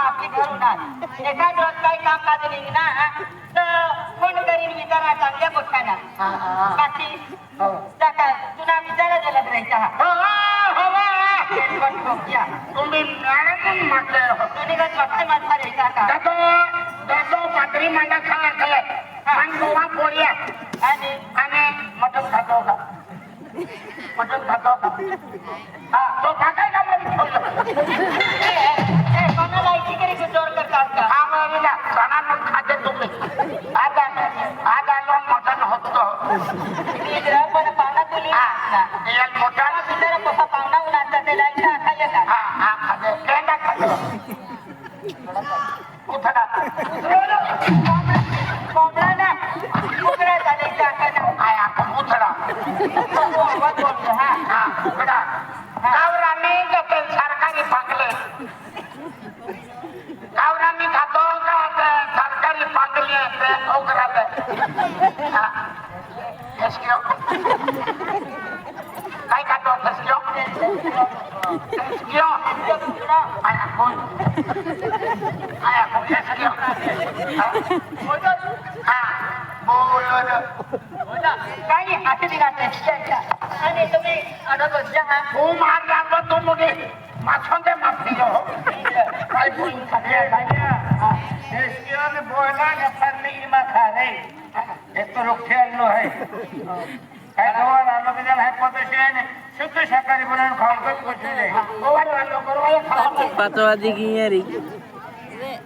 आपली घरून एखाद रोज काही काम काढ ना तर फोन करीन विचारा चांगल्या गोष्टांना बाकी तुला विचारा दिला राहायचा तुम्ही मॅडम म्हटले तुम्ही फक्त माझा राहायचा का पातळी मांडा खाला गोवा पोळ्या आणि मटण खातो का मटण खातो का हा तो खाताय का कोणाला इकडे जोर करतात का हा वेळेला सणानं खाते तुम्ही आज आलो मटण होतो पण पाना तुली मोठा बिचारा कसा पाहुणा उन्हाचा त्याला इच्छा खाल्ले का हा खाते केंडा खातो उठडा कोंबडा ना कुकडा झाले काय आपण उठडा हा उठडा गावराने घेते सरकारी पांगले गावरानी खातो का सरकारी पांगली ओकरात काय खातो काही असे दिला आणि तुम्ही अडवत जा तू मार लागलो तू मुगे माछोंदे माफी हो काय बोलून ने बोला ने फरली मा खा रे एक तो रोग खेळलो आहे काय जवळ आलो की त्याला पोटेशियम शुद्ध शाकाहारी बनवून खाऊ गोष्टी नाही पाचवादी की यारी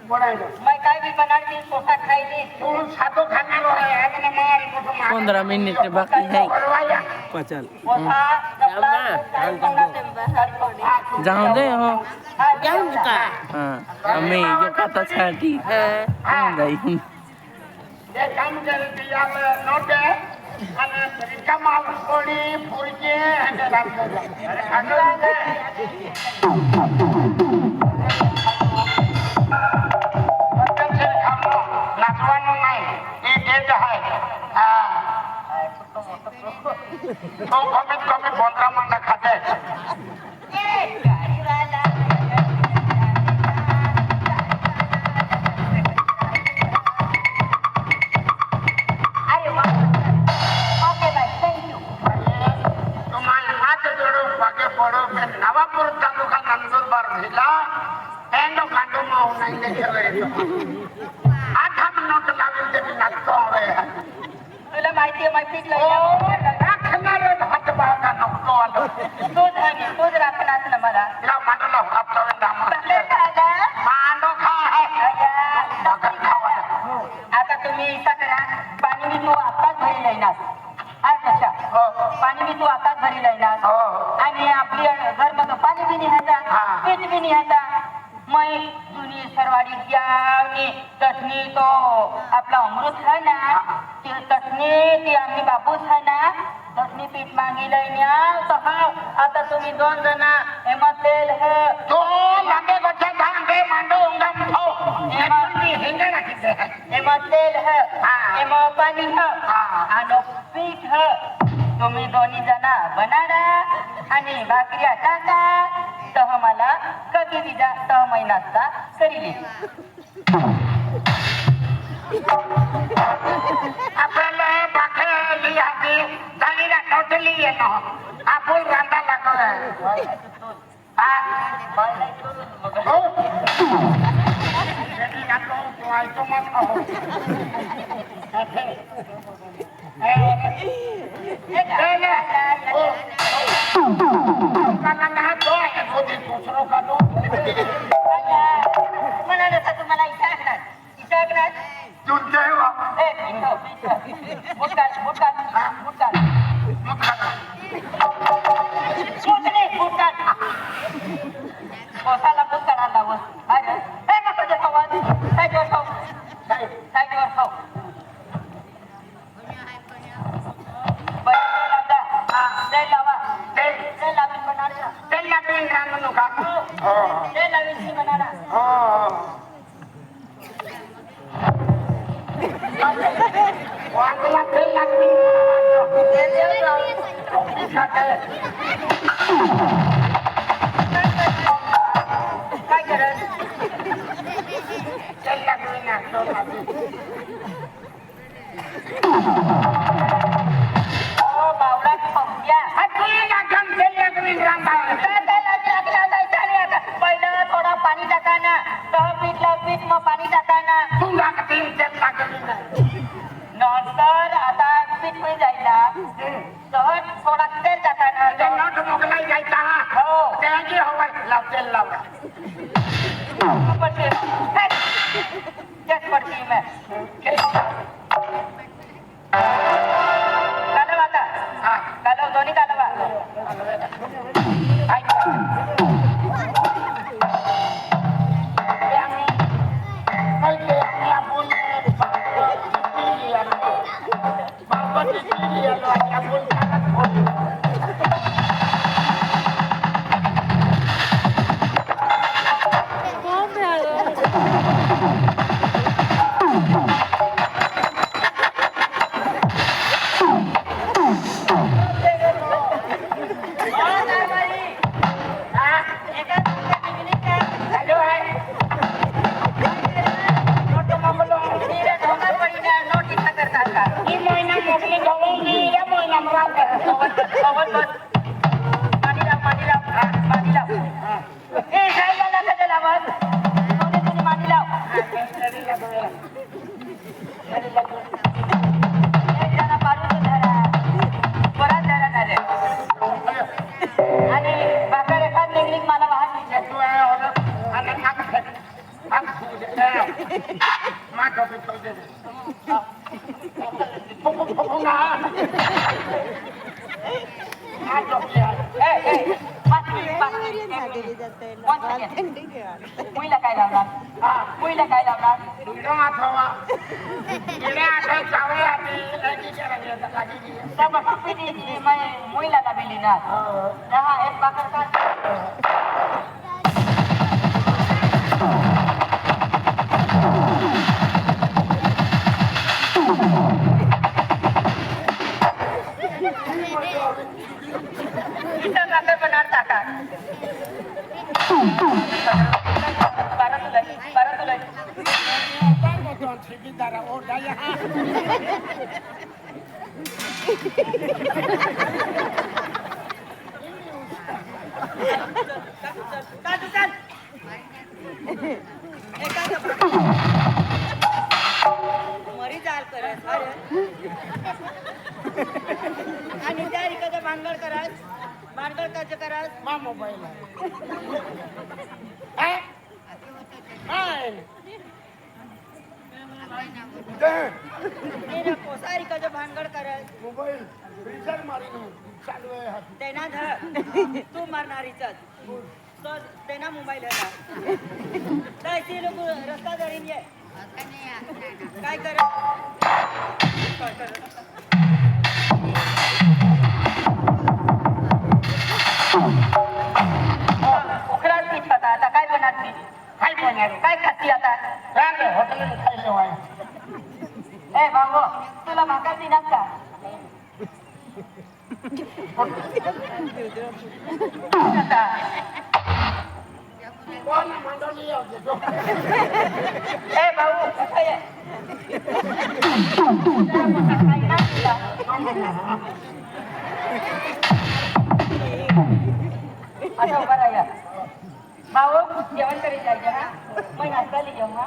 मैं काय भी बनाती पोटा खाई तू सातो खाना रो है अपने मार मोठो मार 15 मिनिट बाकी है पचल जाऊं दे हो जाऊं का हाँ मैं जो खाता छाटी हाँ दाई ये काम करती आप नोट है અને તરીકા માલ કોડી ફૂરકે અને રાખો અરે ખાંડલા છે બચન છે ખામનો નાચવાનું નહીં એ ડેટ હૈ હા તો કમે બોંદરા માં ખાતે એ ગાડી વાલા नवापूर तालुका नंदुरबार जिल्हा एंडो कांडो माव नाही आठ नोट लावून तरी नाचतो तुला माहिती माहिती राखणारे हात बागा नको आलो तोच राखणार ना मला तिला मांडला हप्ता मांडो खा आता तुम्ही करा पाणी मी तू आताच भरी लाईनास पाणी मी तू आताच भरी लाईनास आणि आपली घर मग पाणी बी निघायचा पीठ बी निघायचा मै जुनी सरवाडी ज्याने चटणी तो आपला अमृत है ना ते चटणी ती आम्ही बापूस है ना चटणी पीठ मागी लईन्या तर आता तुम्ही 2 जण हेमत तेल है तो लांबे गोठा धांबे मांडो उंगम हो हिंगे राखीते हेमत तेल है हेमत पाणी है आणि पीठ है तुम्ही दोन्ही जण बनाडा आणि भाकऱ्या टाका तर मला कधी बी जास्त महिनाचा करीले आपल्याला भाकरी आधी जाणीला टोटली येतो आपण रांधा लागतो तुम्हाला इच्छा कोसाला पण करायला लावत अरे हे नको जे खाऊ साईडवर खाऊ साईडवर खाऊ तेल लावा तेल लावीन बनाडा तेल लावीन रांगणू का तेल लावीन सी बनाडा वांगला तेल लावीन तेल लावीन ओ बावळा पप्प्या पहिलं थोडं पाणी टाका ना तर पीठ मग पाणी टाका ना नंतर आता पीठ मिळ जाईल ना तर थोडा तेल टाका ना हो पडते पडते मैं कालव आता कालव दोन्ही कालवा मुईला काय लावणार मुईला काय लावणार मुईला लावली ना एक बाकर का मरी जाल करत आणि त्या रिकाचं भानगड करत भानगड कसं करत मा मोबाईल कोसा रिकाचं भानगड करत मोबाईल रिचार्ज मारी चालू आहे त्यांना धर तू मारणारीच त्यांना मोबाईल तर ती लोक रस्ता धरीन ये काय कर उकडाच पीठ खाता आता काय बनणार ती काय बोलणार काय खाती आता हॉटेल खायला वाय ए बाबू तुला भाकर दिनात का आता कोण मंडळी येतो ए भाऊ कसं आहे आता उभा राहा भाऊ जेवण करीत जायचं हा मग नाश्ता लिहिऊ हा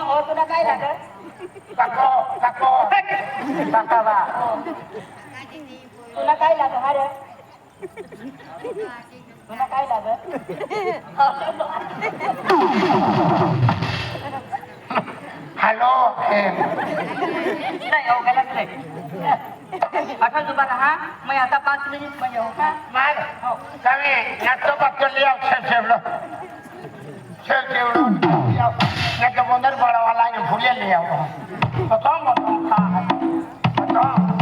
हो तुला काय लागत काकावा तुला काय लागत हा रे तुला काय लागत हॅलो नाही हो गलत नाही आता उभा राहा मग आता 5 मिनिट म्हणजे हो का मग कमी नाटो बघतो लिया ठेवलो नहीं तो बंदर बड़ा वाला ये भूले ले आओ बताओ बताओ बताओ